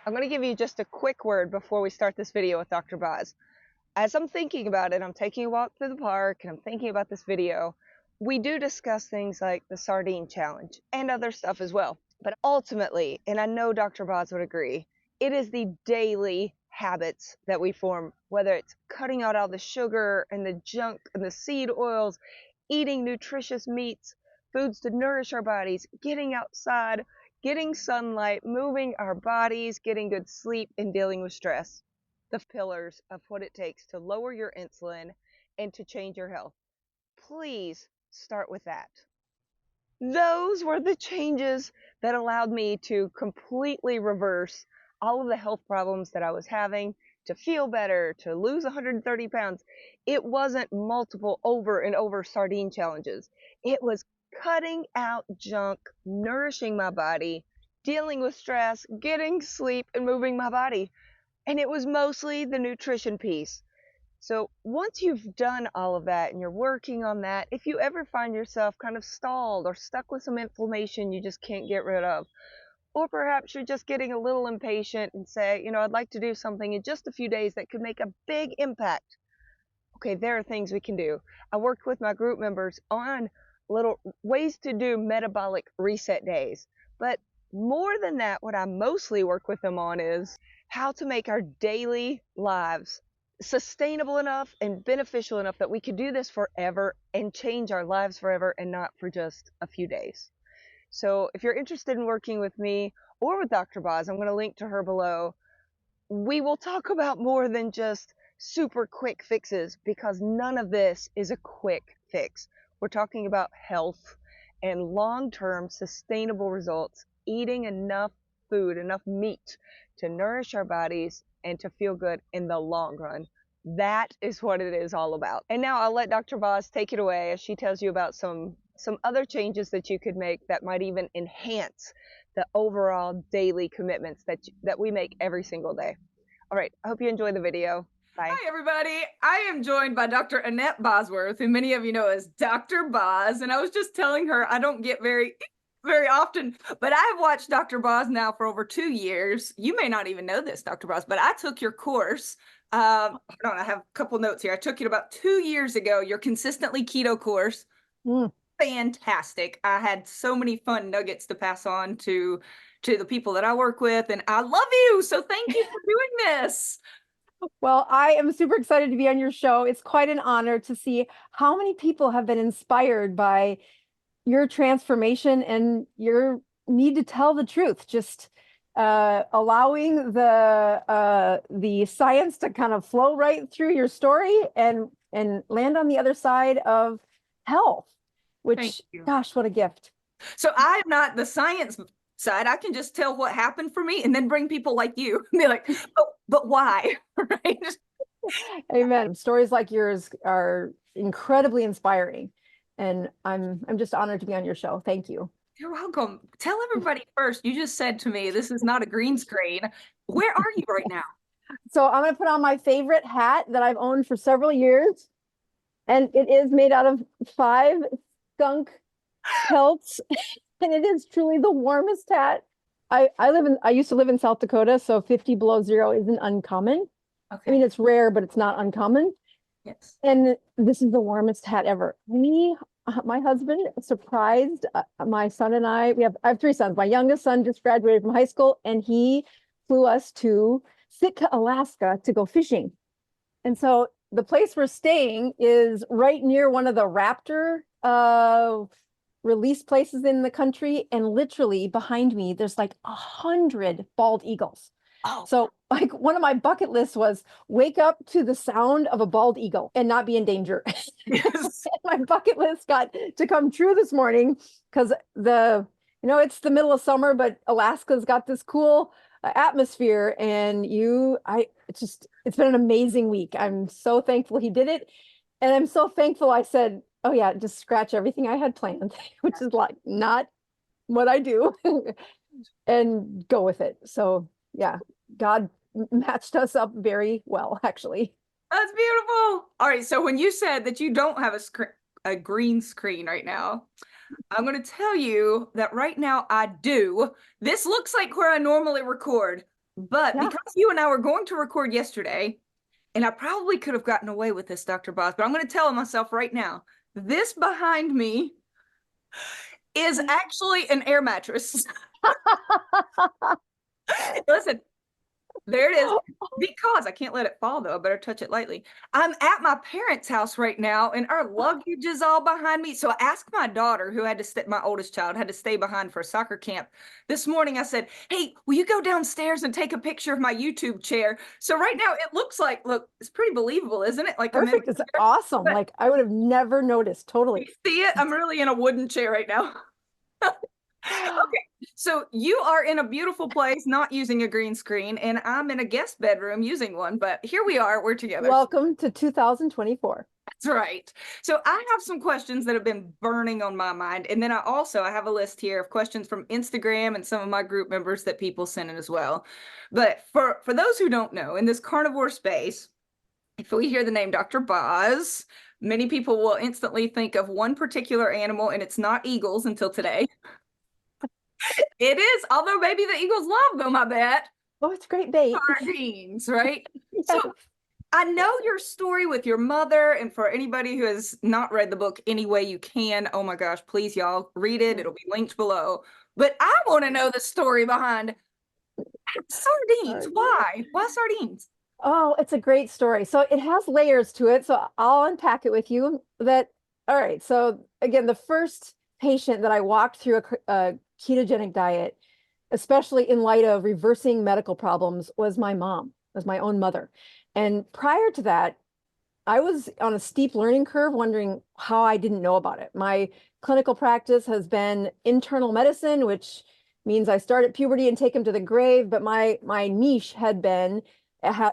I'm going to give you just a quick word before we start this video with Dr. Boz. As I'm thinking about it, I'm taking a walk through the park and I'm thinking about this video. We do discuss things like the sardine challenge and other stuff as well. But ultimately, and I know Dr. Boz would agree, it is the daily habits that we form, whether it's cutting out all the sugar and the junk and the seed oils, eating nutritious meats, foods to nourish our bodies, getting outside, getting sunlight, moving our bodies, getting good sleep, and dealing with stress. The pillars of what it takes to lower your insulin and to change your health. Please start with that. Those were the changes that allowed me to completely reverse all of the health problems that I was having, to feel better, to lose 130 pounds. It wasn't multiple over and over sardine challenges. It was cutting out junk, nourishing my body, dealing with stress, getting sleep, and moving my body. And it was mostly the nutrition piece. So once you've done all of that and you're working on that, if you ever find yourself kind of stalled or stuck with some inflammation you just can't get rid of, or perhaps you're just getting a little impatient and say, I'd like to do something in just a few days that could make a big impact. Okay, there are things we can do. I worked with my group members on little ways to do metabolic reset days. But more than that, what I mostly work with them on is how to make our daily lives sustainable enough and beneficial enough that we could do this forever and change our lives forever and not for just a few days. So if you're interested in working with me or with Dr. Boz, I'm going to link to her below. We will talk about more than just super quick fixes, because none of this is a quick fix. We're talking about health and long-term sustainable results, eating enough food, enough meat to nourish our bodies and to feel good in the long run. That is what it is all about. And now I'll let Dr. Boz take it away as she tells you about some other changes that you could make that might even enhance the overall daily commitments that we make every single day. All right, I hope you enjoy the video. Bye. Hi, everybody. I am joined by Dr. Annette Bosworth, who many of you know as Dr. Boz. And I was just telling her I don't get very often, but I have watched Dr. Boz now for over 2 years. You may not even know this, Dr. Boz, but I took your course. Hold on, I have a couple notes here. I took it about 2 years ago, your consistently keto course. Fantastic. I had so many fun nuggets to pass on to the people that I work with, and I love you. So thank you for doing this. Well, I am super excited to be on your show. It's quite an honor to see how many people have been inspired by your transformation and your need to tell the truth. Just allowing the science to kind of flow right through your story and land on the other side of health, which, gosh, what a gift. So I'm not the science side. I can just tell what happened for me and then bring people like you and be like, oh, but why? Right? Amen. Stories like yours are incredibly inspiring, and I'm just honored to be on your show. Thank you. You're welcome. Tell everybody first. You just said to me, this is not a green screen. Where are you right now? So I'm going to put on my favorite hat that I've owned for several years, and it is made out of 5 skunk pelts, and it is truly the warmest hat. I used to live in South Dakota, so 50 below zero isn't uncommon. Okay. I mean, it's rare, but it's not uncommon. Yes. And this is the warmest hat ever. My husband surprised my son and I have 3 sons. My youngest son just graduated from high school, and he flew us to Sitka, Alaska to go fishing. And so the place we're staying is right near one of the raptor release places in the country. And literally behind me, there's like 100 bald eagles. Oh. So like one of my bucket lists was wake up to the sound of a bald eagle and not be in danger. Yes. My bucket list got to come true this morning because it's the middle of summer, but Alaska's got this cool atmosphere, and it's been an amazing week. I'm so thankful he did it. And I'm so thankful I said, oh yeah, just scratch everything I had planned, which is like not what I do, and go with it. So yeah, God matched us up very well, actually. That's beautiful. All right. So when you said that you don't have a green screen right now, I'm going to tell you that right now I do. This looks like where I normally record, But Yeah. because you and I were going to record yesterday, and I probably could have gotten away with this, Dr. Boz, but I'm going to tell myself right now, this behind me is actually an air mattress. Listen, there it is. Because I can't let it fall, though. I better touch it lightly. I'm at my parents' house right now, and our luggage is all behind me. So I asked my daughter, who had to stay, my oldest child, had to stay behind for a soccer camp. This morning, I said, "Hey, will you go downstairs and take a picture of my YouTube chair?" So right now, it looks like, look, it's pretty believable, isn't it? Like Perfect. It's awesome. Like I would have never noticed. Totally. You see it? I'm really in a wooden chair right now. Okay, so you are in a beautiful place, not using a green screen, and I'm in a guest bedroom using one, but here we are, we're together. Welcome to 2024. That's right. So I have some questions that have been burning on my mind, and then I have a list here of questions from Instagram and some of my group members that people sent in as well. But for those who don't know, in this carnivore space, if we hear the name Dr. Boz, many people will instantly think of one particular animal, and it's not eagles until today. It is, although maybe the Eagles love them, I bet. Oh, it's great bait. Sardines, right? Yes. So I know your story with your mother, and for anybody who has not read the book any way you can, oh my gosh, please, y'all, read it. It'll be linked below. But I want to know the story behind sardines. Why? Why sardines? Oh, it's a great story. So it has layers to it. So I'll unpack it with you. All right. So again, the first patient that I walked through a ketogenic diet, especially in light of reversing medical problems, was my mom, was my own mother. And prior to that, I was on a steep learning curve, wondering how I didn't know about it. My clinical practice has been internal medicine, which means I start at puberty and take them to the grave. But my niche had been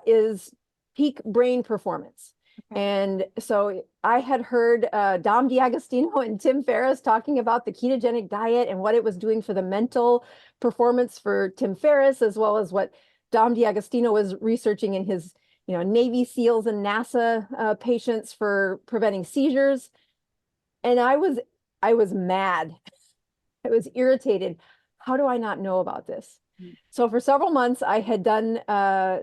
is peak brain performance. Okay. And so I had heard Dom D'Agostino and Tim Ferriss talking about the ketogenic diet and what it was doing for the mental performance for Tim Ferriss, as well as what Dom D'Agostino was researching in his Navy SEALs and NASA patients for preventing seizures. And I was mad. I was irritated. How do I not know about this? So for several months, I had done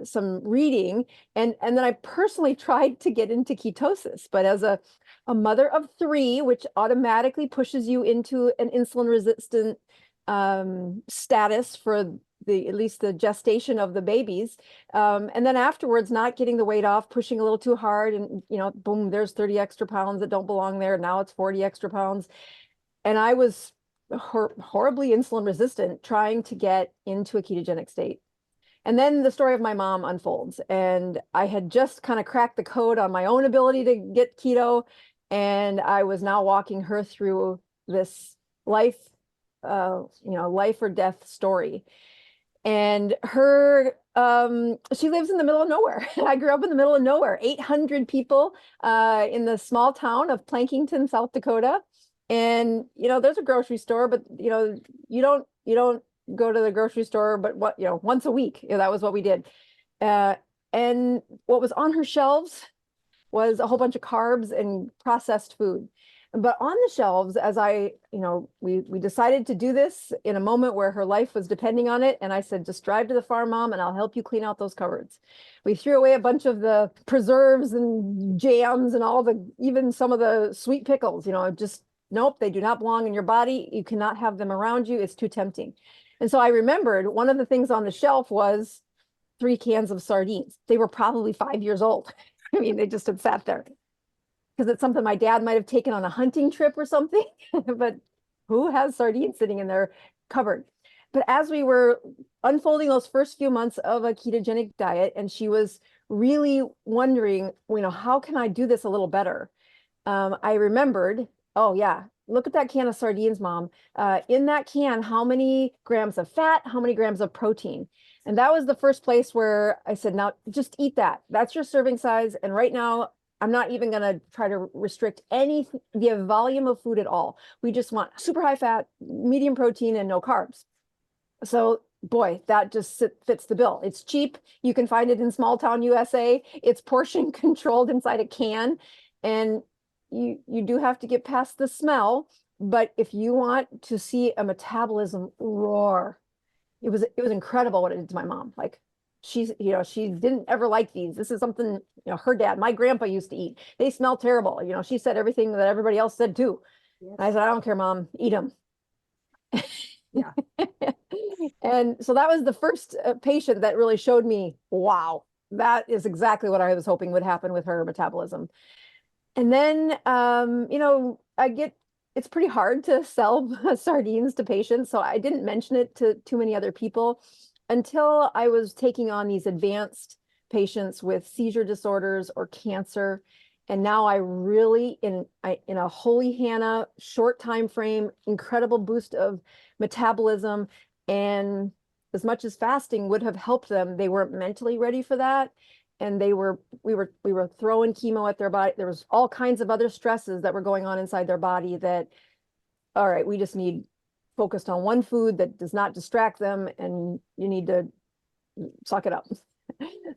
some reading, and then I personally tried to get into ketosis. But as a mother of 3, which automatically pushes you into an insulin-resistant status for at least the gestation of the babies, and then afterwards not getting the weight off, pushing a little too hard, and boom, there's 30 extra pounds that don't belong there. Now it's 40 extra pounds, and I was horribly insulin resistant, trying to get into a ketogenic state. And then the story of my mom unfolds, and I had just kind of cracked the code on my own ability to get keto, and I was now walking her through this life or death story. And her she lives in the middle of nowhere. I grew up in the middle of nowhere, 800 people in the small town of Plankington, South Dakota. And there's a grocery store, but you don't go to the grocery store, but once a week. That was what we did. And what was on her shelves was a whole bunch of carbs and processed food. But on the shelves, as we decided to do this in a moment where her life was depending on it. And I said, just drive to the farm, Mom, and I'll help you clean out those cupboards. We threw away a bunch of the preserves and jams and even some of the sweet pickles, just nope, they do not belong in your body. You cannot have them around you. It's too tempting. And so I remembered one of the things on the shelf was 3 cans of sardines. They were probably 5 years old. I mean, they just had sat there because it's something my dad might have taken on a hunting trip or something. But who has sardines sitting in their cupboard? But as we were unfolding those first few months of a ketogenic diet, and she was really wondering, how can I do this a little better? I remembered, oh yeah, look at that can of sardines, Mom. In that can, how many grams of fat, how many grams of protein? And that was the first place where I said, now just eat that. That's your serving size. And right now, I'm not even going to try to restrict the volume of food at all. We just want super high fat, medium protein, and no carbs. So boy, that just fits the bill. It's cheap. You can find it in small town USA. It's portion controlled inside a can. And you do have to get past the smell, but if you want to see a metabolism roar, it was incredible what it did to my mom. Like she's, she didn't ever like these. This is something, her dad, my grandpa used to eat. They smell terrible. She said everything that everybody else said too. Yes. And I said, I don't care, Mom, eat them. Yeah. And so that was the first patient that really showed me, wow, that is exactly what I was hoping would happen with her metabolism. And then, it's pretty hard to sell sardines to patients. So I didn't mention it to too many other people until I was taking on these advanced patients with seizure disorders or cancer. And now I really, in a holy Hannah, short time frame, incredible boost of metabolism. And as much as fasting would have helped them, they weren't mentally ready for that. And we were throwing chemo at their body. There was all kinds of other stresses that were going on inside their body that, all right, we just need focused on one food that does not distract them, and you need to suck it up.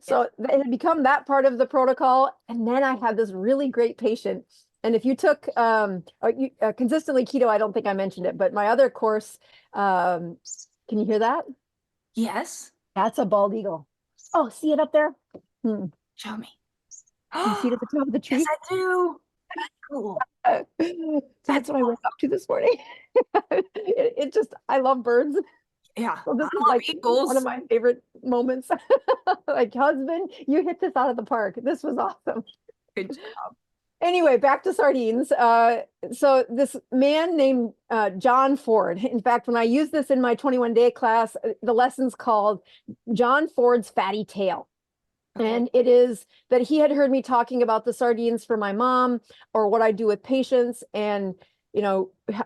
So it had become that part of the protocol. And then I had this really great patient. And if you took consistently keto, I don't think I mentioned it, but my other course, can you hear that? Yes. That's a bald eagle. Oh, see it up there? Show me. You see it at the top of the tree? Yes, I do. Cool. That's what I woke up to this morning. it just, I love birds. Yeah. So this I is love like eagles. one of my favorite moments. Like, husband, you hit this out of the park. This was awesome. Good job. Anyway, back to sardines. So this man named John Ford, in fact, when I use this in my 21-day class, the lesson's called John Ford's Fatty Tail. Okay. And it is that he had heard me talking about the sardines for my mom or what I do with patients. And,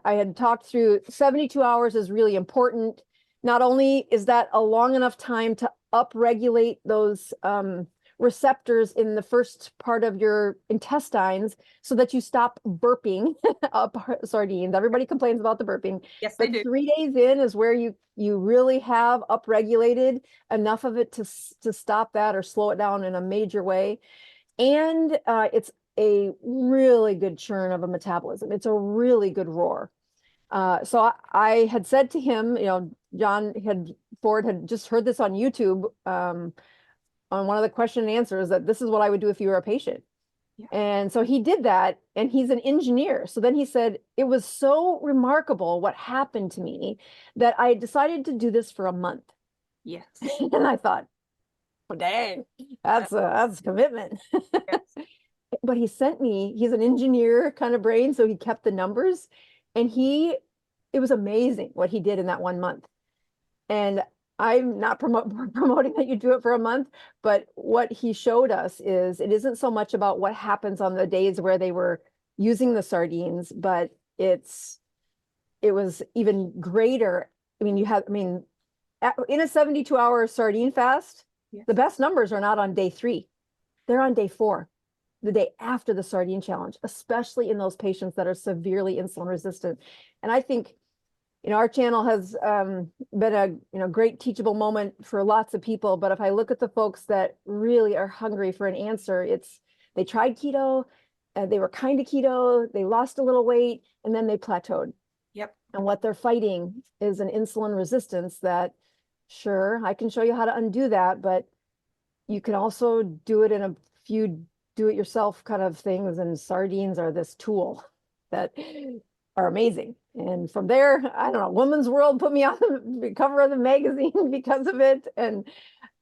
I had talked through 72 hours is really important. Not only is that a long enough time to upregulate those receptors in the first part of your intestines so that you stop burping up sardines. Everybody complains about the burping. Yes, but they do. 3 days in is where you really have upregulated enough of it to stop that or slow it down in a major way. And it's a really good churn of a metabolism. It's a really good roar. So I had said to him, Ford had just heard this on YouTube on one of the question and answers that this is what I would do if you were a patient. Yeah. And so he did that, and he's an engineer. So then he said, it was so remarkable what happened to me that I decided to do this for a month. Yes. And I thought, well, dang, that's a commitment. Yes. But he's an engineer kind of brain. So he kept the numbers, and it was amazing what he did in that 1 month. And I'm not promoting that you do it for a month, but what he showed us is it isn't so much about what happens on the days where they were using the sardines, but it was even greater. I mean, in a 72-hour sardine fast, yes, the best numbers are not on day 3. They're on day 4, the day after the sardine challenge, especially in those patients that are severely insulin resistant. And I think, our channel has been a great teachable moment for lots of people. But if I look at the folks that really are hungry for an answer, they tried keto, they were kind of keto, they lost a little weight, and then they plateaued. Yep. And what they're fighting is an insulin resistance that, sure, I can show you how to undo that, but you can also do it in a few do-it-yourself kind of things. And sardines are this tool that are amazing. And from there, I don't know, Woman's World put me on the cover of the magazine because of it. And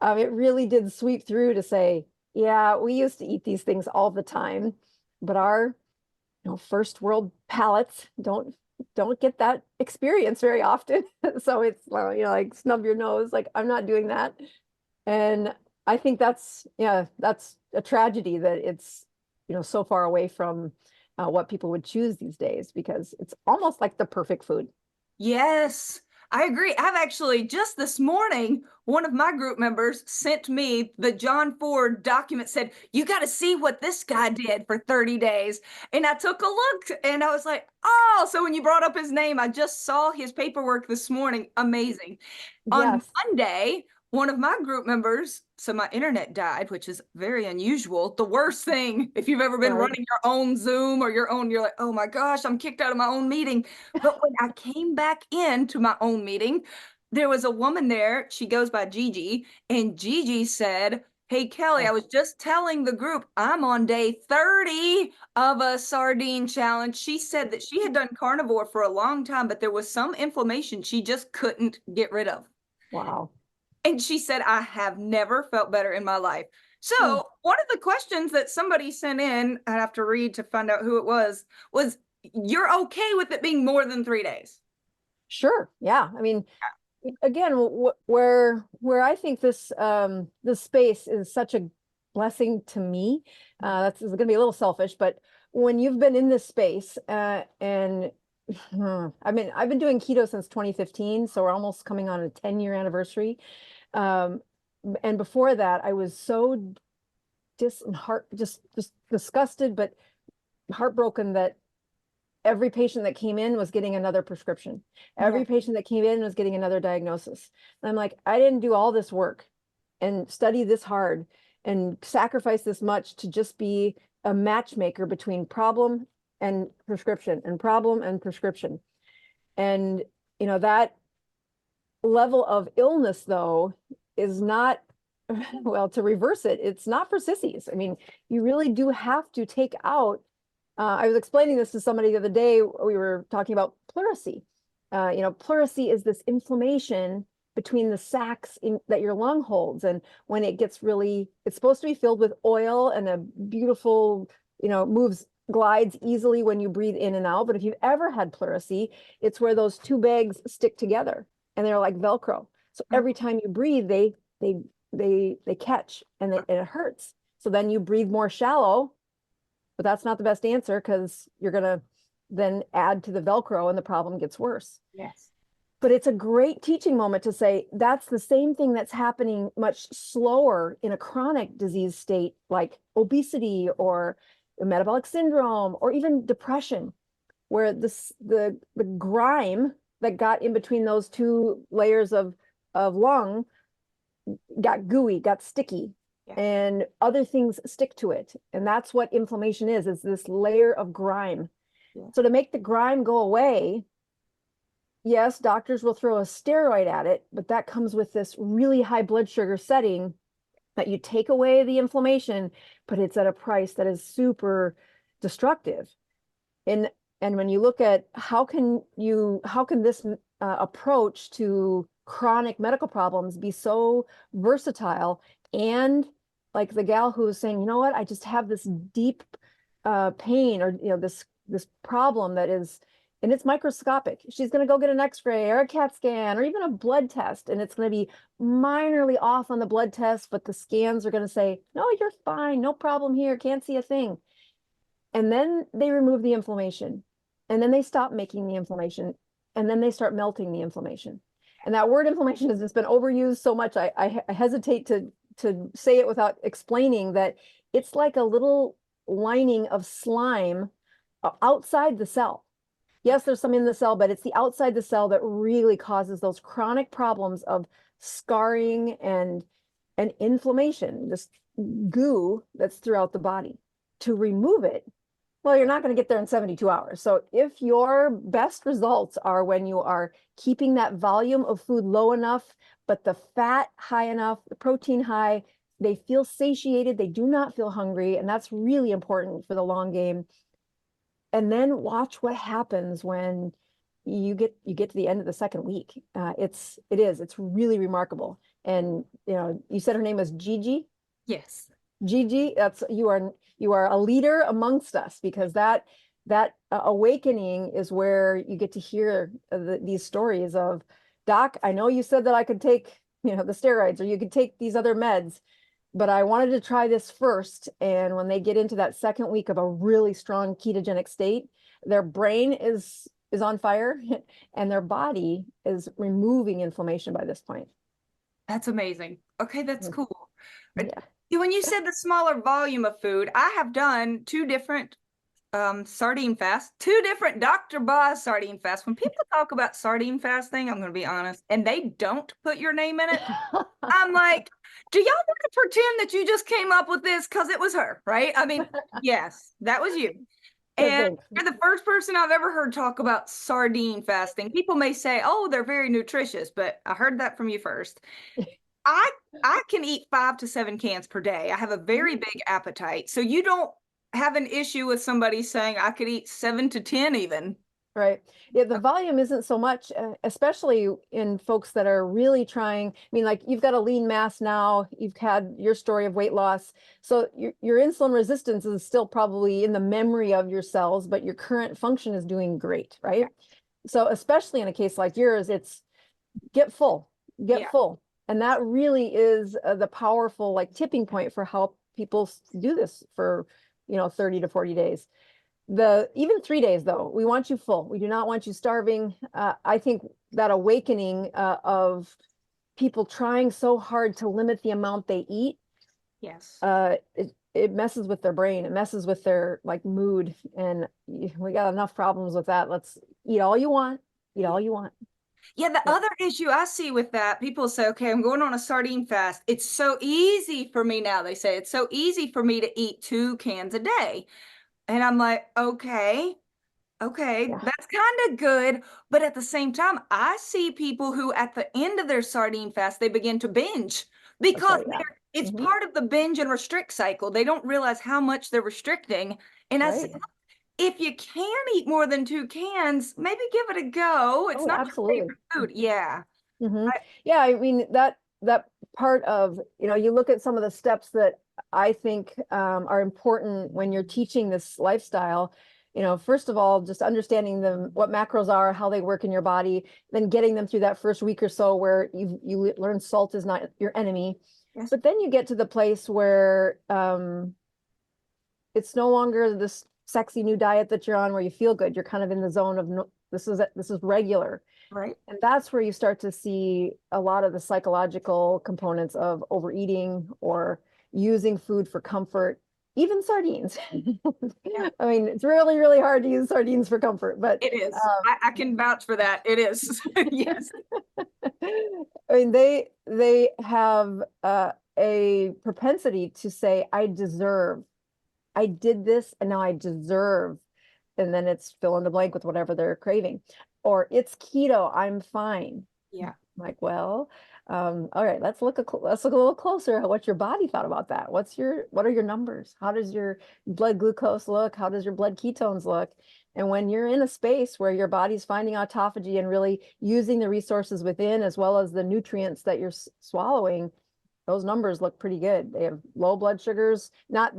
it really did sweep through to say, yeah, we used to eat these things all the time, but our first world palates don't get that experience very often. So it's like snub your nose, like I'm not doing that. And I think that's a tragedy that it's so far away from what people would choose these days, because it's almost like the perfect food. Yes, I agree. I've actually just this morning, one of my group members sent me the John Ford document, said, you got to see what this guy did for 30 days. And I took a look and I was like, oh, so when you brought up his name, I just saw his paperwork this morning. Amazing. Yes. On Monday, one of my group members, so my internet died, which is very unusual. The worst thing, if you've ever been running your own Zoom or you're like, oh my gosh, I'm kicked out of my own meeting. But when I came back into my own meeting, there was a woman there. She goes by Gigi, and Gigi said, "Hey, Kelly, I was just telling the group I'm on day 30 of a sardine challenge." She said that she had done carnivore for a long time, but there was some inflammation she just couldn't get rid of. Wow. And she said, "I have never felt better in my life." So one of the questions that somebody sent in, I have to read to find out who it was you're okay with it being more than 3 days? Sure. Yeah. I mean, again, where I think this this space is such a blessing to me. That's going to be a little selfish, but when you've been in this space, and I mean, I've been doing keto since 2015, so we're almost coming on a 10-year anniversary. And before that, I was so just disgusted, but heartbroken that every patient that came in was getting another prescription. Every patient that came in was getting another diagnosis. And I'm like, I didn't do all this work and study this hard and sacrifice this much to just be a matchmaker between problem and prescription and problem and prescription. And, you know, that level of illness, though, is not, well, to reverse it, it's not for sissies. I mean, you really do have to take out, I was explaining this to somebody the other day. We were talking about pleurisy. You know, pleurisy is this inflammation between the sacs that your lung holds. And when it gets really, it's supposed to be filled with oil and a beautiful, you know, glides easily when you breathe in and out. But if you've ever had pleurisy, it's where those two bags stick together and they're like Velcro. So every time you breathe, they catch and it hurts. So then you breathe more shallow, but that's not the best answer because you're going to then add to the Velcro and the problem gets worse. Yes. But it's a great teaching moment to say that's the same thing that's happening much slower in a chronic disease state like obesity or metabolic syndrome or even depression, where the grime that got in between those two layers of lung got gooey, got sticky, and other things stick to it. And that's what inflammation is this layer of grime. So to make the grime go away, yes, doctors will throw a steroid at it, but that comes with this really high blood sugar setting that you take away the inflammation, but it's at a price that is super destructive. And when you look at how can this approach to chronic medical problems be so versatile, and like the gal who was saying, you know what, I just have this deep pain, or you know, this problem that is, and it's microscopic. She's going to go get an x-ray or a CAT scan or even a blood test, and it's going to be minorly off on the blood test, but the scans are going to say, no, you're fine, no problem here, can't see a thing. And then they remove the inflammation, and then they stop making the inflammation, and then they start melting the inflammation. And that word inflammation has just been overused so much, I hesitate to say it without explaining that it's like a little lining of slime outside the cell. Yes, there's some in the cell, but it's the outside the cell that really causes those chronic problems of scarring and inflammation, this goo that's throughout the body. To remove it, well, you're not going to get there in 72 hours. So if your best results are when you are keeping that volume of food low enough, but the fat high enough, the protein high, they feel satiated, they do not feel hungry, and that's really important for the long game. And then watch what happens when you get to the end of the second week. It's really remarkable. And you know, you said her name was Gigi. Yes. Gigi, you are a leader amongst us, because that awakening is where you get to hear these stories of, Doc, I know you said that I could take, you know, the steroids, or you could take these other meds, but I wanted to try this first. And when they get into that second week of a really strong ketogenic state, their brain is on fire and their body is removing inflammation by this point. That's amazing. Okay, that's cool. Yeah. When you said the smaller volume of food, I have done 2 different sardine fasts, 2 different Dr. Boz sardine fasts. When people talk about sardine fasting, I'm going to be honest, and they don't put your name in it, I'm like, do y'all want to pretend that you just came up with this because it was her, right? I mean, yes, that was you. And thanks. you're the first person I've ever heard talk about sardine fasting. People may say, oh, they're very nutritious, but I heard that from you first. I I can eat 5 to 7 cans per day. I have a very big appetite. So you don't have an issue with somebody saying I could eat 7 to 10 even. Right. Yeah, the volume isn't so much, especially in folks that are really trying. I mean, like you've got a lean mass now, you've had your story of weight loss. So your insulin resistance is still probably in the memory of your cells, but your current function is doing great, right? So especially in a case like yours, it's get full, get full. And that really is the powerful like tipping point for how people do this for, 30 to 40 days. Even 3 days though, we want you full. We do not want you starving. I think that awakening of people trying so hard to limit the amount they eat, Yes. It messes with their brain. It messes with their like mood, and we got enough problems with that. Let's eat all you want. Eat all you want. Yeah, the other issue I see with that, people say, okay, I'm going on a sardine fast. It's so easy for me now. They say it's so easy for me to eat 2 cans a day. And I'm like, okay, that's kind of good. But at the same time, I see people who at the end of their sardine fast, they begin to binge because it's part of the binge and restrict cycle. They don't realize how much they're restricting. And I say, if you can eat more than 2 cans, maybe give it a go. It's not absolutely your favorite food. Yeah. Yeah, I mean that part of, you look at some of the steps that I think are important when you're teaching this lifestyle. First of all, just understanding what macros are, how they work in your body, then getting them through that first week or so where you learn salt is not your enemy. Yes. But then you get to the place where it's no longer this sexy new diet that you're on where you feel good. You're kind of in the zone of this is regular. Right. And that's where you start to see a lot of the psychological components of overeating or using food for comfort, even sardines. I mean, it's really, really hard to use sardines for comfort, but it is. I can vouch for that. It is. Yes. I mean, they have a propensity to say, I did this and now I deserve. And then it's fill in the blank with whatever they're craving. Or it's keto, I'm fine. Yeah. I'm like, well, all right, let's look a little closer at what your body thought about that. What are your numbers? How does your blood glucose look? How does your blood ketones look? And when you're in a space where your body's finding autophagy and really using the resources within, as well as the nutrients that you're swallowing, those numbers look pretty good. They have low blood sugars, not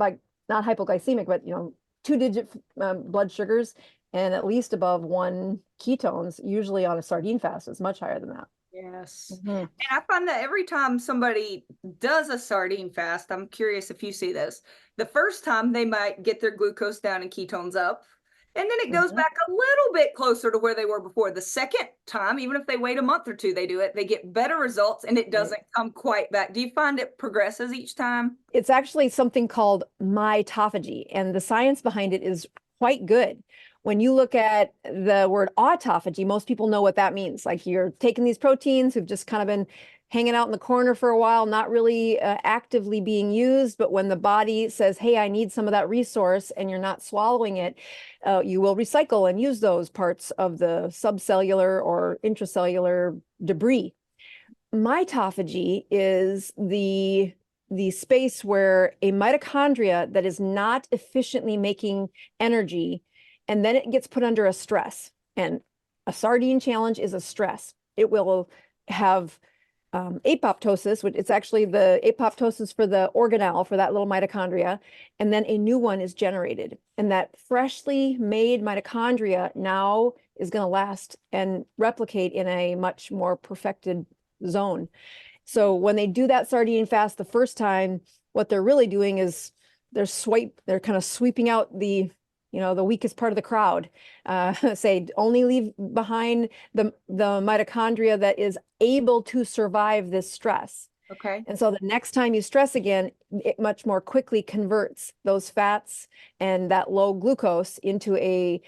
hypoglycemic, but 2-digit blood sugars, and at least above 1 ketones, usually on a sardine fast is much higher than that. Yes. And I find that every time somebody does a sardine fast, I'm curious if you see this, the first time they might get their glucose down and ketones up, and then it goes back a little bit closer to where they were before. The second time, even if they wait a month or 2, they do it, they get better results and it doesn't come quite back. Do you find it progresses each time? It's actually something called mitophagy, and the science behind it is quite good. When you look at the word autophagy, most people know what that means. Like you're taking these proteins who've just kind of been hanging out in the corner for a while, not really actively being used. But when the body says, hey, I need some of that resource, and you're not swallowing it, you will recycle and use those parts of the subcellular or intracellular debris. Mitophagy is the space where a mitochondria that is not efficiently making energy, and then it gets put under a stress. And a sardine challenge is a stress. It will have apoptosis, which it's actually the apoptosis for the organelle for that little mitochondria, and then a new one is generated. And that freshly made mitochondria now is going to last and replicate in a much more perfected zone. So when they do that sardine fast the first time, what they're really doing is they're kind of sweeping out the weakest part of the crowd. Say only leave behind the mitochondria that is able to survive this stress. Okay. And so the next time you stress again, it much more quickly converts those fats and that low glucose into a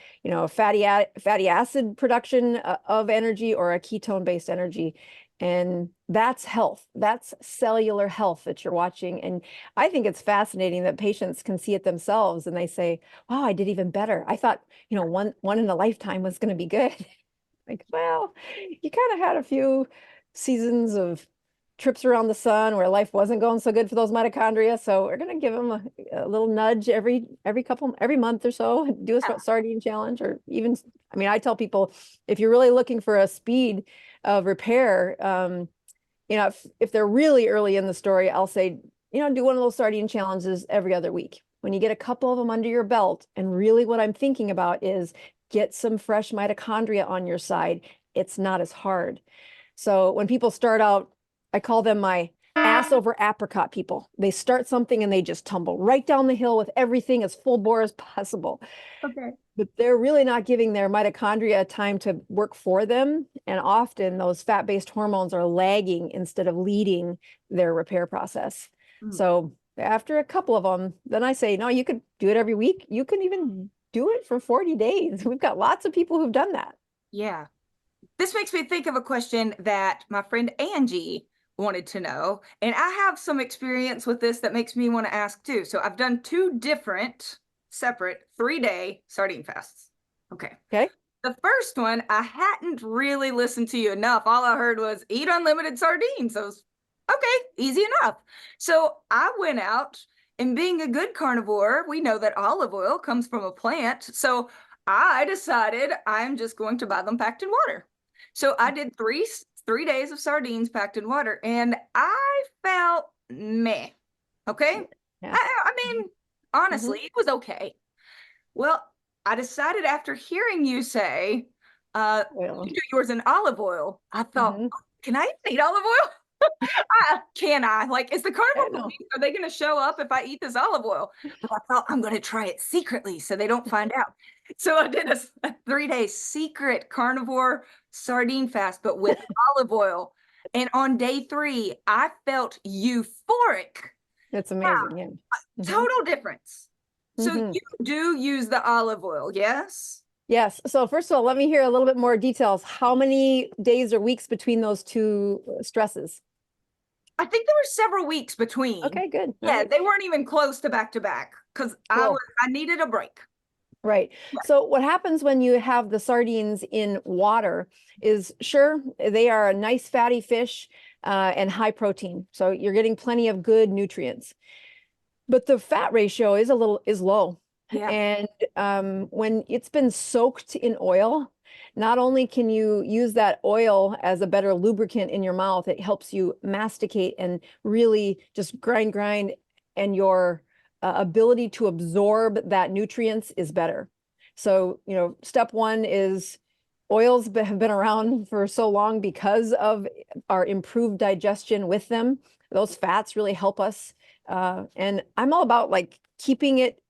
fatty acid production of energy or a ketone based energy. And that's health. That's cellular health that you're watching. And I think it's fascinating that patients can see it themselves and they say, wow, I did even better. I thought, one in a lifetime was going to be good. Like, well, you kind of had a few seasons of trips around the sun where life wasn't going so good for those mitochondria. So we're going to give them a little nudge every month or so, do a sardine challenge, or even, I mean, I tell people, if you're really looking for a speed of repair, if they're really early in the story, I'll say, do one of those sardine challenges every other week. When you get a couple of them under your belt, and really what I'm thinking about is get some fresh mitochondria on your side, it's not as hard. So when people start out, I call them my ass over apricot people. They start something and they just tumble right down the hill with everything as full bore as possible. Okay. But they're really not giving their mitochondria time to work for them. And often those fat-based hormones are lagging instead of leading their repair process. So after a couple of them, then I say, no, you could do it every week. You can even do it for 40 days. We've got lots of people who've done that. Yeah. This makes me think of a question that my friend Angie wanted to know. And I have some experience with this that makes me want to ask too. So I've done 2 different separate 3-day sardine fasts. Okay. The first one, I hadn't really listened to you enough. All I heard was eat unlimited sardines. So I was, okay, easy enough. So I went out, and being a good carnivore, we know that olive oil comes from a plant. So I decided I'm just going to buy them packed in water. So I did 3 days of sardines packed in water, and I felt meh. Okay. Yeah. I mean, honestly, it was okay. Well, I decided after hearing you say, you do yours in olive oil, I thought, can I eat olive oil? Can I? Like, is the carnivore police, are they going to show up if I eat this olive oil? But I thought I'm going to try it secretly so they don't find out. So I did a 3-day secret carnivore sardine fast, but with olive oil. And on day 3, I felt euphoric. It's amazing. Yeah. Total difference. So you do use the olive oil, yes? Yes. So first of all, let me hear a little bit more details. How many days or weeks between those 2 stresses? I think there were several weeks between. Okay, good. Yeah, they weren't even close to back because I needed a break. Right. Yeah. So what happens when you have the sardines in water is, sure, they are a nice fatty fish and high protein. So you're getting plenty of good nutrients. But the fat ratio is low. Yeah. And when it's been soaked in oil, not only can you use that oil as a better lubricant in your mouth, it helps you masticate and really just grind, and your ability to absorb that nutrients is better. So, step 1 is oils have been around for so long because of our improved digestion with them. Those fats really help us. And I'm all about like keeping it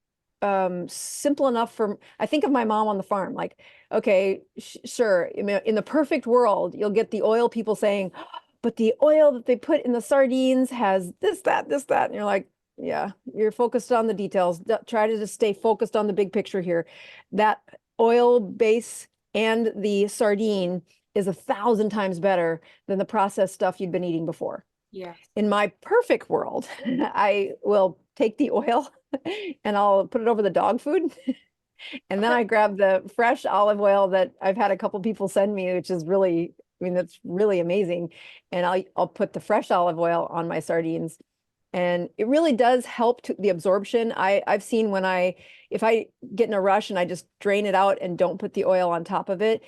simple enough I think of my mom on the farm, like, okay, sure, in the perfect world, you'll get the oil people saying, but the oil that they put in the sardines has this, that, and you're like, yeah, you're focused on the details. Try to just stay focused on the big picture here. That oil base and the sardine is 1,000 times better than the processed stuff you've been eating before. Yeah. In my perfect world, I will take the oil and I'll put it over the dog food. And then I grab the fresh olive oil that I've had a couple people send me, which is really, that's really amazing. And I'll put the fresh olive oil on my sardines. And it really does help the absorption. I've seen if I get in a rush and I just drain it out and don't put the oil on top of it,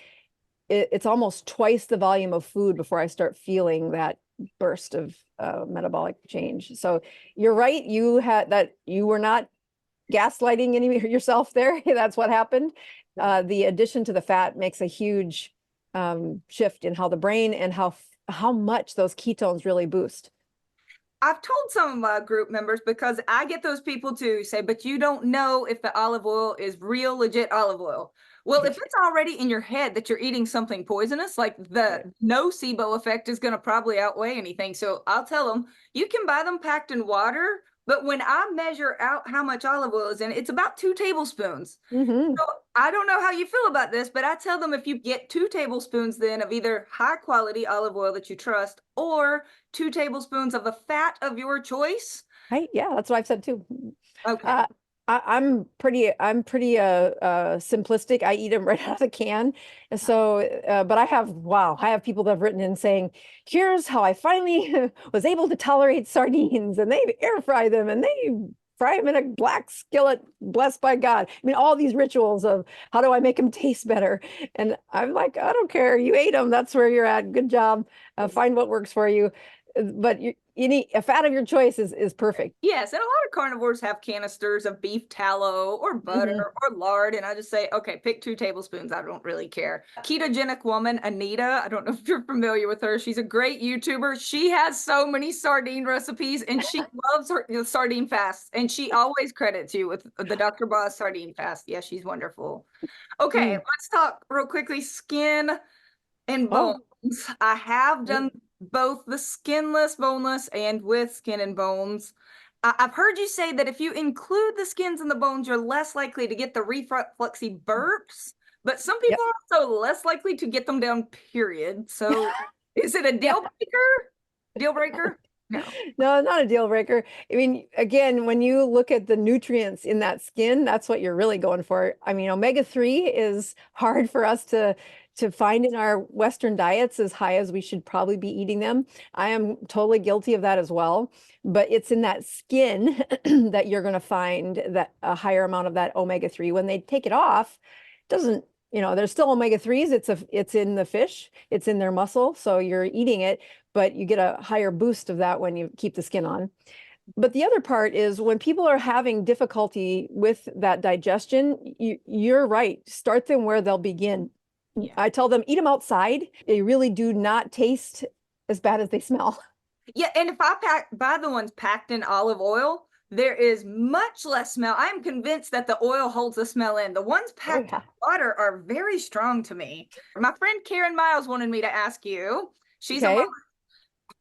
it's almost twice the volume of food before I start feeling that burst of metabolic change. So you're right. You were not gaslighting yourself there. That's what happened. The addition to the fat makes a huge shift in how the brain and how much those ketones really boost. I've told some of my group members, because I get those people to say, but you don't know if the olive oil is real, legit olive oil. Well, if it's already in your head that you're eating something poisonous, like the nocebo effect is going to probably outweigh anything. So I'll tell them, you can buy them packed in water But when I measure out how much olive oil is in, it's about 2 tablespoons. Mm-hmm. So I don't know how you feel about this, but I tell them if you get 2 tablespoons then of either high quality olive oil that you trust or 2 tablespoons of the fat of your choice. Right. Yeah, that's what I've said too. Okay. I'm pretty simplistic. I eat them right out of the can. So, but I have people that have written in saying, here's how I finally was able to tolerate sardines, and they air fry them and they fry them in a black skillet, blessed by God. I mean, all these rituals of how do I make them taste better? And I'm like, I don't care. You ate them. That's where you're at. Good job. Find what works for you. But you need a fat of your choice is perfect. Yes, and a lot of carnivores have canisters of beef tallow or butter or lard, and I just say, okay, pick 2 tablespoons. I don't really care. Ketogenic woman, Anita, I don't know if you're familiar with her. She's a great YouTuber. She has so many sardine recipes, and she loves her sardine fasts, and she always credits you with the Dr. Boz sardine fast. Yeah, she's wonderful. Okay, let's talk real quickly, skin and bones. I have done both the skinless, boneless, and with skin and bones. I've heard you say that if you include the skins and the bones, you're less likely to get the refluxy burps, but some people are also less likely to get them down, period. So is it a deal breaker? Deal breaker? No. No, not a deal breaker. I mean, again, when you look at the nutrients in that skin, that's what you're really going for. I mean, omega-3 is hard for us to find in our Western diets as high as we should probably be eating them. I am totally guilty of that as well. But it's in that skin that you're going to find that a higher amount of that omega-3. When they take it off, it doesn't, there's still omega-3s. It's in the fish, it's in their muscle. So you're eating it, but you get a higher boost of that when you keep the skin on. But the other part is when people are having difficulty with that digestion, you're right. Start them where they'll begin. Yeah. I tell them, eat them outside. They really do not taste as bad as they smell. Yeah, and if I buy the ones packed in olive oil, there is much less smell. I'm convinced that the oil holds the smell in. The ones packed in water are very strong to me. My friend Karen Miles wanted me to ask you. She's a mom.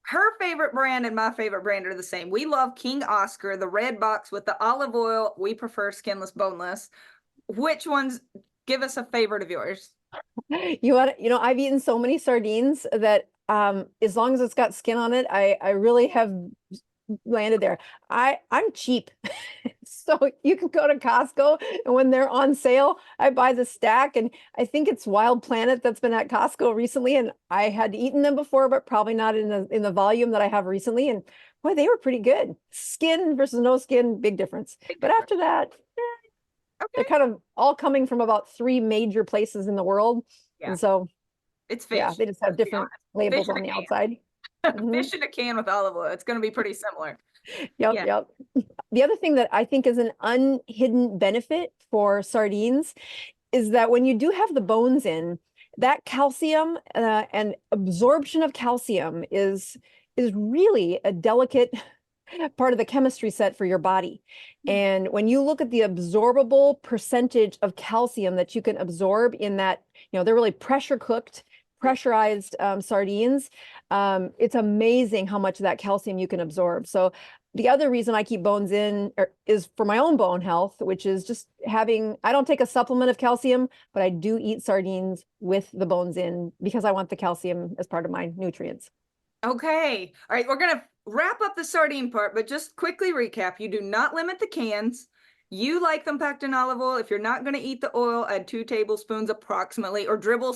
Her favorite brand and my favorite brand are the same. We love King Oscar, the red box with the olive oil. We prefer skinless, boneless. Which ones? Give us a favorite of yours. I've eaten so many sardines that as long as it's got skin on it, I really have landed there. I'm cheap. So you can go to Costco, and when they're on sale, I buy the stack, and I think it's Wild Planet that's been at Costco recently, and I had eaten them before, but probably not in the volume that I have recently. And boy, they were pretty good. Skin versus no skin, big difference. But after that, they're kind of all coming from about 3 major places in the world. Yeah. And so it's fish. Yeah, they just have different labels on the outside. Fish in a can with olive oil. It's going to be pretty similar. Yep. The other thing that I think is an unhidden benefit for sardines is that when you do have the bones in, that calcium and absorption of calcium is really a delicate part of the chemistry set for your body. And when you look at the absorbable percentage of calcium that you can absorb in that, they're really pressure cooked, pressurized sardines. It's amazing how much of that calcium you can absorb. So the other reason I keep bones in is for my own bone health, which is just I don't take a supplement of calcium, but I do eat sardines with the bones in because I want the calcium as part of my nutrients. Okay. All right. We're going to wrap up the sardine part, but just quickly recap. You do not limit the cans. You like them packed in olive oil. If you're not going to eat the oil, add 2 tablespoons approximately, or drizzle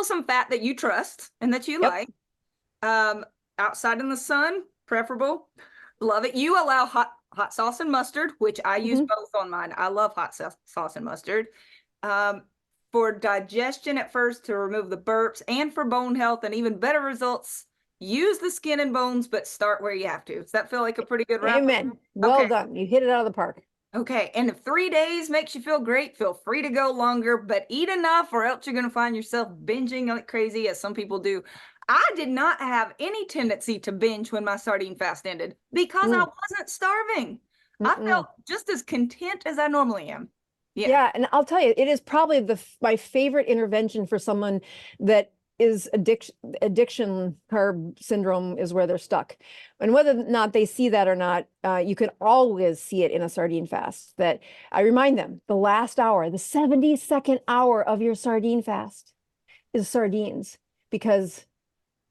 some fat that you trust and that you like. Outside in the sun, preferable. Love it. You allow hot sauce and mustard, which I use both on mine. I love hot sauce and mustard. For digestion at first, to remove the burps, and for bone health and even better results, use the skin and bones, but start where you have to. Does that feel like a pretty good wrap? Amen. Well done. You hit it out of the park. Okay. And if 3 days makes you feel great, feel free to go longer, but eat enough or else you're going to find yourself binging like crazy, as some people do. I did not have any tendency to binge when my sardine fast ended because I wasn't starving. I felt just as content as I normally am. Yeah. And I'll tell you, it is probably my favorite intervention for someone that is addiction carb syndrome is where they're stuck. And whether or not they see that or not, you can always see it in a sardine fast. That I remind them, the last hour, the 72nd hour of your sardine fast is sardines. Because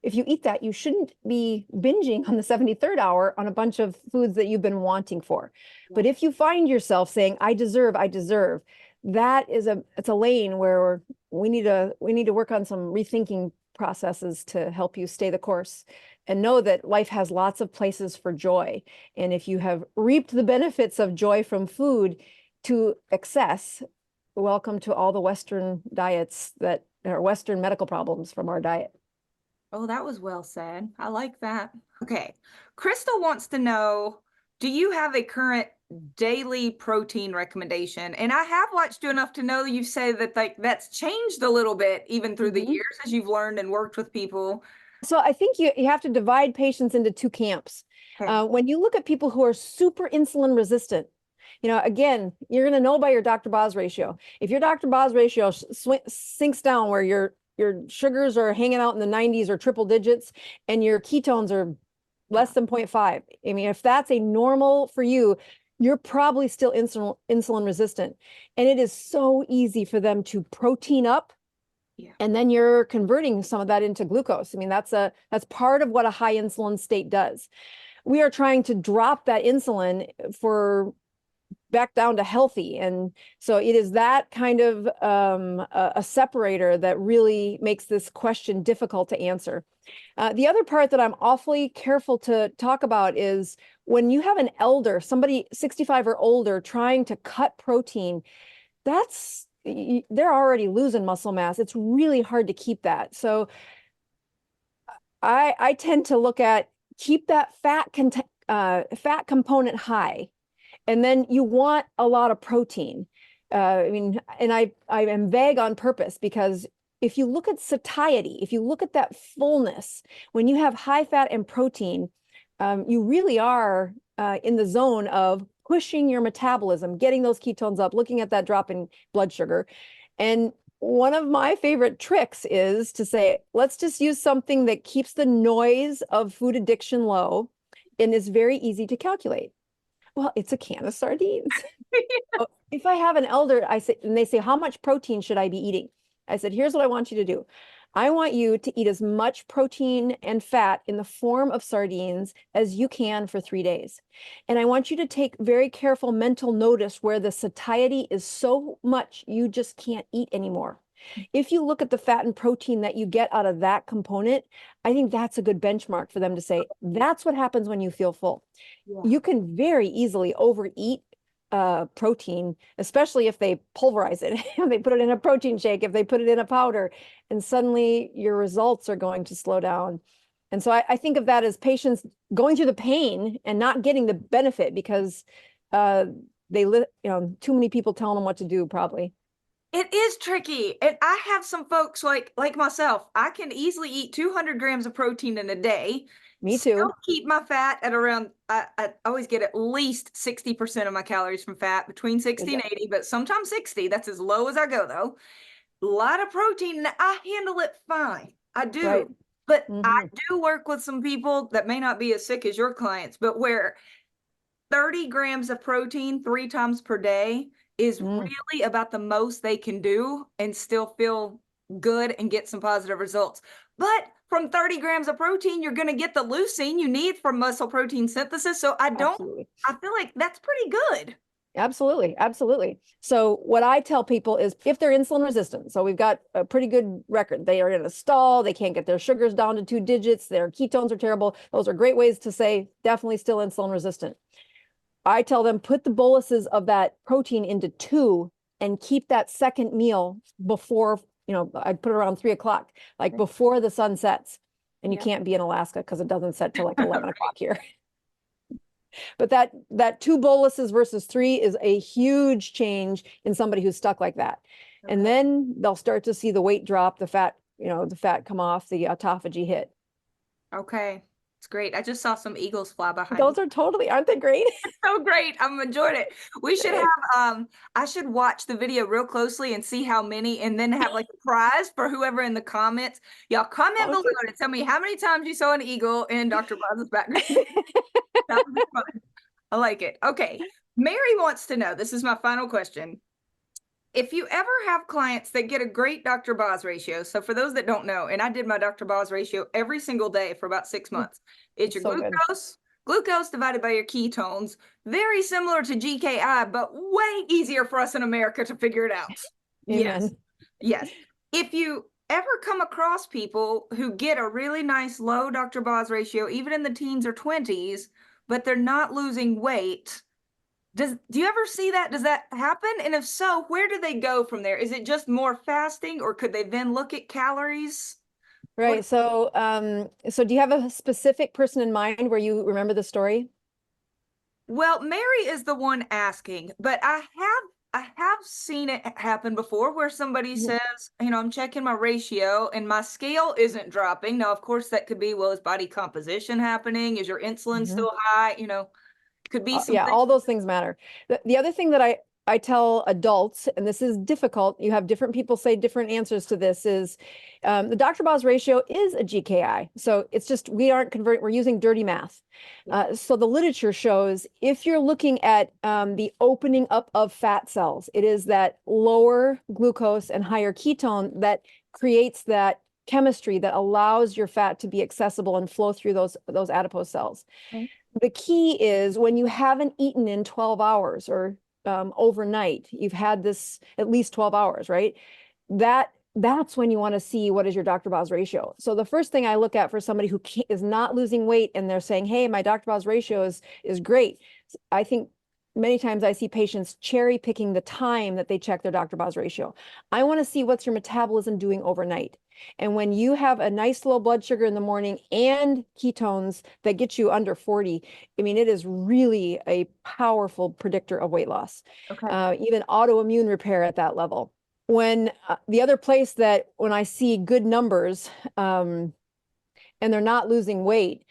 if you eat that, you shouldn't be binging on the 73rd hour on a bunch of foods that you've been wanting for. Yeah. But if you find yourself saying, I deserve, that is it's a lane where we need to work on some rethinking processes to help you stay the course and know that life has lots of places for joy. And if you have reaped the benefits of joy from food to excess, welcome to all the Western diets that are Western medical problems from our diet. Oh, that was well said. I like that. Okay. Crystal wants to know, do you have a current daily protein recommendation? And I have watched you enough to know you say that that's changed a little bit even through the years as you've learned and worked with people. So I think you have to divide patients into two camps. Okay. When you look at people who are super insulin resistant, again, you're going to know by your Dr. Boz ratio. If your Dr. Boz ratio sinks down where your sugars are hanging out in the 90s or triple digits and your ketones are less than 0.5. I mean, if that's a normal for you, you're probably still insulin resistant. And it is so easy for them to protein up. Yeah. And then you're converting some of that into glucose. I mean, that's part of what a high insulin state does. We are trying to drop that insulin back down to healthy. And so it is that kind of a separator that really makes this question difficult to answer. The other part that I'm awfully careful to talk about is when you have an elder, somebody 65 or older trying to cut protein, they're already losing muscle mass. It's really hard to keep that. So I tend to look at keep that fat component high. And then you want a lot of protein. I mean, and I am vague on purpose because if you look at satiety, if you look at that fullness, when you have high fat and protein, you really are in the zone of pushing your metabolism, getting those ketones up, looking at that drop in blood sugar. And one of my favorite tricks is to say, let's just use something that keeps the noise of food addiction low and is very easy to calculate. Well, it's a can of sardines. Yeah. If I have an elder, and they say, how much protein should I be eating? I said, here's what I want you to do. I want you to eat as much protein and fat in the form of sardines as you can for 3 days. And I want you to take very careful mental notice where the satiety is so much you just can't eat anymore. If you look at the fat and protein that you get out of that component, I think that's a good benchmark for them to say, that's what happens when you feel full. Yeah. You can very easily overeat protein, especially if they pulverize it, they put it in a protein shake, if they put it in a powder, and suddenly your results are going to slow down. And so I think of that as patients going through the pain and not getting the benefit because too many people telling them what to do probably. It is tricky. And I have some folks like myself, I can easily eat 200 grams of protein in a day. Me too. Still keep my fat at around, I always get at least 60% of my calories from fat, between 60 and 80, but sometimes 60. That's as low as I go though. A lot of protein. I handle it fine. I do. Right. But I do work with some people that may not be as sick as your clients, but where 30 grams of protein 3 times per day is really about the most they can do and still feel good and get some positive results. But from 30 grams of protein, you're going to get the leucine you need for muscle protein synthesis. So I feel like that's pretty good. Absolutely. Absolutely. So what I tell people is if they're insulin resistant, so we've got a pretty good record. They are in a stall. They can't get their sugars down to 2 digits. Their ketones are terrible. Those are great ways to say definitely still insulin resistant. I tell them put the boluses of that protein into 2 and keep that second meal before, I put it around 3 o'clock, like before the sun sets. And you can't be in Alaska because it doesn't set till like 11 o'clock here. But that 2 boluses versus 3 is a huge change in somebody who's stuck like that. Okay. And then they'll start to see the weight drop, the fat come off, the autophagy hit. Okay. It's great. I just saw some eagles fly behind Those me. are totally, aren't they great? So great. I'm enjoying it. We should have I should watch the video real closely and see how many, and then have like a prize for whoever in the comments. Y'all comment below Okay. to tell me how many times you saw an eagle in Dr. Bob's background. That would be fun. I like it. Okay. Mary wants to know, this is my final question. If you ever have clients that get a great Dr. Boz ratio, so for those that don't know, and I did my Dr. Boz ratio every single day for about 6 months. It's your So good. glucose divided by your ketones, very similar to GKI, but way easier for us in America to figure it out. Yes. Amen. Yes. If you ever come across people who get a really nice low Dr. Boz ratio, even in the teens or 20s, but they're not losing weight, do you ever see that? Does that happen? And if so, where do they go from there? Is it just more fasting, or could they then look at calories? Right. So, so do you have a specific person in mind where you remember the story? Well, Mary is the one asking, but I have seen it happen before where somebody says, you know, I'm checking my ratio and my scale isn't dropping. Now, of course, that could be, well, is body composition happening? Is your insulin still high? You know, could be Yeah, something. all those things matter. The other thing that I tell adults, and this is difficult, you have different people say different answers to this, is the Dr. Boz ratio is a GKI. So it's just, we aren't converting, we're using dirty math. So the literature shows if you're looking at the opening up of fat cells, it is that lower glucose and higher ketone that creates that chemistry that allows your fat to be accessible and flow through those adipose cells. Okay. The key is when you haven't eaten in 12 hours or overnight, you've had this at least 12 hours, right? That's when you want to see what is your Dr. Boz ratio. So the first thing I look at for somebody who is not losing weight and they're saying, hey, my Dr. Boz ratio is great. I think many times I see patients cherry picking the time that they check their Dr. Boz ratio. I want to see what's your metabolism doing overnight. And when you have a nice low blood sugar in the morning and ketones that get you under 40, I mean, it is really a powerful predictor of weight loss. Okay. Even autoimmune repair at that level. When the other place that when I see good numbers and they're not losing weight,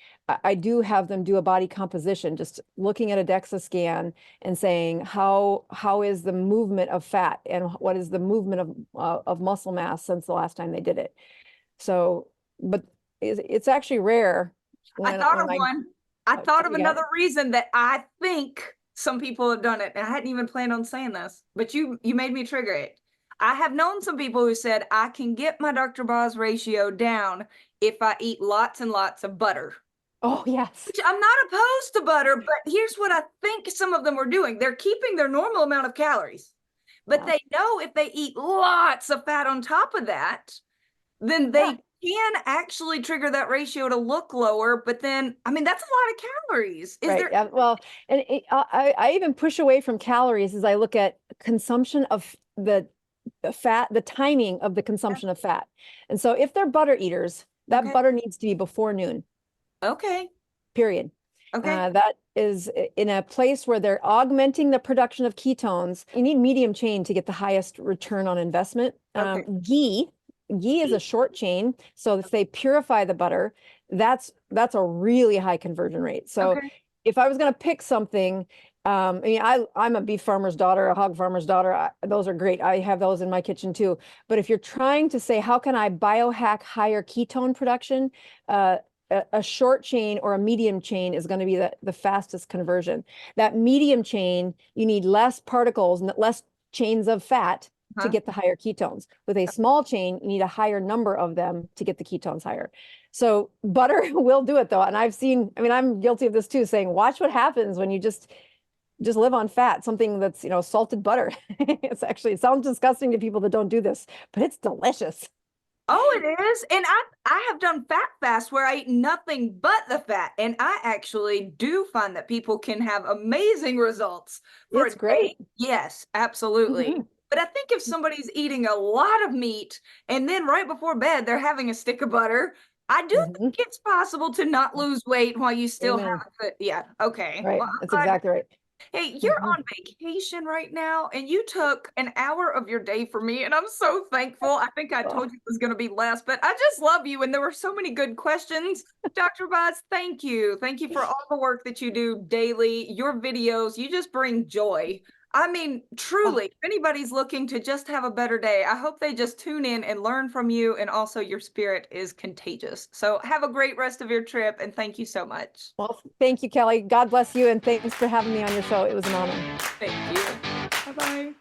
I do have them do a body composition, just looking at a DEXA scan and saying how is the movement of fat and what is the movement of muscle mass since the last time they did it. So, but it's actually rare. I thought of one. I thought of another reason that I think some people have done it, and I hadn't even planned on saying this, but you made me trigger it. I have known some people who said I can get my Dr. Boz ratio down if I eat lots and lots of butter. Oh, yes. Which I'm not opposed to butter, but here's what I think some of them were doing. They're keeping their normal amount of calories, but they know if they eat lots of fat on top of that, then they can actually trigger that ratio to look lower. But then, I mean, that's a lot of calories. Is there? Well, and I even push away from calories as I look at consumption of the fat, the timing of the consumption of fat. And so if they're butter eaters, that butter needs to be before noon. Okay. Period. Okay. That is in a place where they're augmenting the production of ketones. You need medium chain to get the highest return on investment. Ghee is a short chain. So if they purify the butter, that's a really high conversion rate. So if I was going to pick something, I mean, I'm a beef farmer's daughter, a hog farmer's daughter. Those are great. I have those in my kitchen too. But if you're trying to say, how can I biohack higher ketone production? A short chain or a medium chain is going to be the fastest conversion. That medium chain, you need less particles and less chains of fat to get the higher ketones. With a small chain, you need a higher number of them to get the ketones higher. So butter will do it though. And I've seen, I mean, I'm guilty of this too, saying, watch what happens when you just live on fat, something that's, you know, salted butter. It sounds disgusting to people that don't do this, but it's delicious. Oh, it is. And I have done fat fasts where I eat nothing but the fat. And I actually do find that people can have amazing results. It's great. Yes, absolutely. But I think if somebody's eating a lot of meat and then right before bed, they're having a stick of butter, I do think it's possible to not lose weight while you still have a good, okay. Right. Well, That's exactly right. Hey, you're on vacation right now, and you took an hour of your day for me, and I'm so thankful. I think I told you it was going to be less, but I just love you, and there were so many good questions. Dr. Boz, thank you. Thank you for all the work that you do daily, your videos. You just bring joy. I mean, truly, if anybody's looking to just have a better day, I hope they just tune in and learn from you, and also your spirit is contagious. So have a great rest of your trip, and thank you so much. Well, thank you, Kelly. God bless you, and thanks for having me on your show. It was an honor. Thank you. Bye-bye.